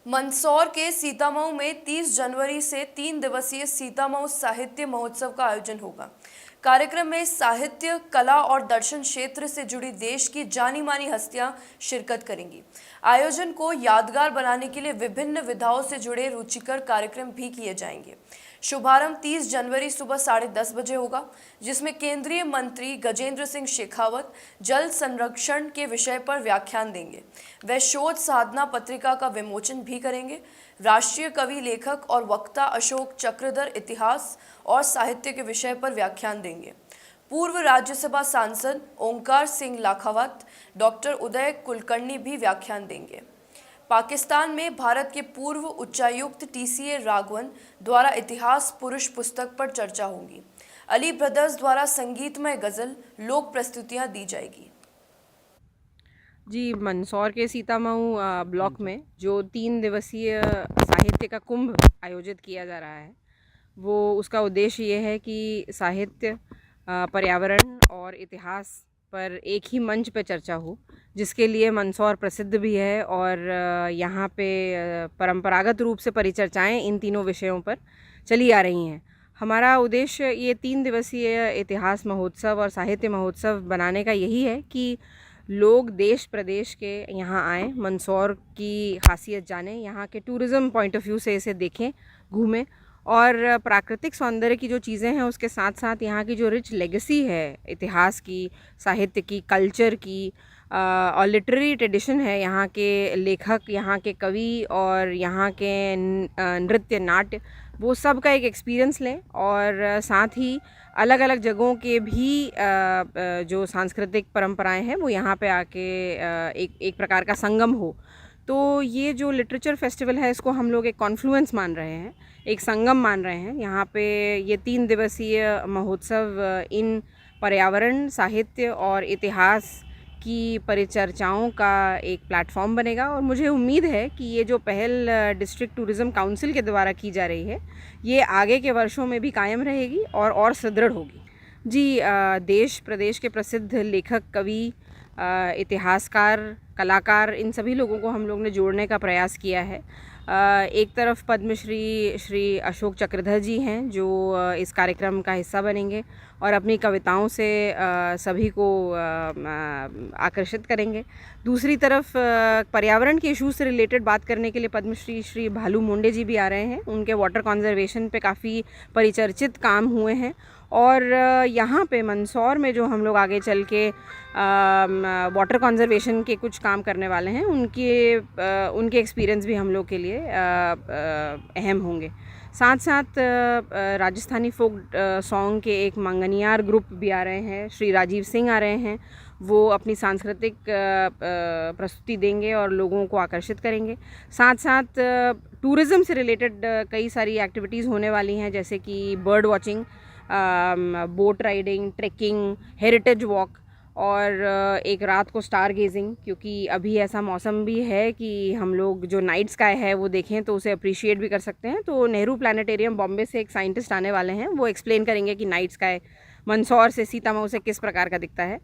मंदसौर के सीतामऊ में 30 जनवरी से 3 दिवसीय सीतामऊ साहित्य महोत्सव का आयोजन होगा। कार्यक्रम में साहित्य, कला और दर्शन क्षेत्र से जुड़ी देश की जानी मानी हस्तियां शिरकत करेंगी। आयोजन को यादगार बनाने के लिए विभिन्न विधाओं से जुड़े रुचिकर कार्यक्रम भी किए जाएंगे। शुभारंभ 30 जनवरी सुबह 10:30 बजे होगा, जिसमें केंद्रीय मंत्री गजेंद्र सिंह शेखावत जल संरक्षण के विषय पर व्याख्यान देंगे। वे शोध साधना पत्रिका का विमोचन भी करेंगे। राष्ट्रीय कवि, लेखक और वक्ता अशोक चक्रधर इतिहास और साहित्य के विषय पर व्याख्यान देंगे। पूर्व राज्यसभा सांसद ओंकार सिंह लाखावत, डॉक्टर उदय कुलकर्णी भी व्याख्यान देंगे। पाकिस्तान में भारत के पूर्व उच्चायुक्त टीसीए राघवन द्वारा इतिहास पुरुष पुस्तक पर चर्चा होगी। अली ब्रदर्स द्वारा संगीतमय गजल लोक प्रस्तुतियां दी जाएगी। जी, मंदसौर के सीतामऊ ब्लॉक में जो 3 दिवसीय साहित्य का कुंभ आयोजित किया जा रहा है, वो उसका उद्देश्य ये है कि साहित्य, पर्यावरण और इतिहास पर एक ही मंच पे चर्चा हो, जिसके लिए मंदसौर प्रसिद्ध भी है। और यहाँ पे परंपरागत रूप से परिचर्चाएं इन तीनों विषयों पर चली आ रही हैं। हमारा उद्देश्य ये 3 दिवसीय इतिहास महोत्सव और साहित्य महोत्सव बनाने का यही है कि लोग देश प्रदेश के यहाँ आएँ, मंदसौर की खासियत जानें, यहाँ के टूरिज़्म पॉइंट ऑफ व्यू से इसे देखें, घूमें और प्राकृतिक सौंदर्य की जो चीज़ें हैं उसके साथ साथ यहाँ की जो रिच लेगेसी है इतिहास की, साहित्य की, कल्चर की और लिटरेरी ट्रेडिशन है, यहाँ के लेखक, यहाँ के कवि और यहाँ के नृत्य, नाट्य, वो सब का एक एक्सपीरियंस लें। और साथ ही अलग अलग जगहों के भी जो सांस्कृतिक परंपराएं हैं वो यहाँ पे आके एक प्रकार का संगम हो। तो ये जो लिटरेचर फेस्टिवल है, इसको हम लोग एक कॉन्फ्लुएंस मान रहे हैं, एक संगम मान रहे हैं। यहाँ पे ये 3 दिवसीय महोत्सव इन पर्यावरण, साहित्य और इतिहास की परिचर्चाओं का एक प्लेटफॉर्म बनेगा। और मुझे उम्मीद है कि ये जो पहल डिस्ट्रिक्ट टूरिज़्म काउंसिल के द्वारा की जा रही है, ये आगे के वर्षों में भी कायम रहेगी और सुदृढ़ होगी। जी, देश प्रदेश के प्रसिद्ध लेखक, कवि, इतिहासकार, कलाकार, इन सभी लोगों को हम लोग ने जोड़ने का प्रयास किया है। एक तरफ पद्मश्री श्री अशोक चक्रधर जी हैं जो इस कार्यक्रम का हिस्सा बनेंगे और अपनी कविताओं से सभी को आकर्षित करेंगे। दूसरी तरफ पर्यावरण के इशूज़ से रिलेटेड बात करने के लिए पद्मश्री श्री भालू मुंडे जी भी आ रहे हैं। उनके वाटर कंजर्वेशन पे काफ़ी परिचर्चित काम हुए हैं और यहाँ पे मंदसौर में जो हम लोग आगे चल के वाटर कंजर्वेशन के कुछ काम करने वाले हैं, उनके एक्सपीरियंस भी हम लोग के लिए अहम होंगे। साथ साथ राजस्थानी फोक सॉन्ग के एक मंगनियार ग्रुप भी आ रहे हैं, श्री राजीव सिंह आ रहे हैं। वो अपनी सांस्कृतिक प्रस्तुति देंगे और लोगों को आकर्षित करेंगे। साथ साथ टूरिज़्म से रिलेटेड कई सारी एक्टिविटीज़ होने वाली हैं, जैसे कि bird watching, boat riding, trekking, heritage walk और एक रात को स्टार गेजिंग, क्योंकि अभी ऐसा मौसम भी है कि हम लोग जो नाइट स्काई है वो देखें तो उसे अप्रिशिएट भी कर सकते हैं। तो नेहरू प्लानिटेरियम बॉम्बे से एक साइंटिस्ट आने वाले हैं, वो एक्सप्लेन करेंगे कि नाइट स्काई मंदसौर से, सीतामऊ से किस प्रकार का दिखता है।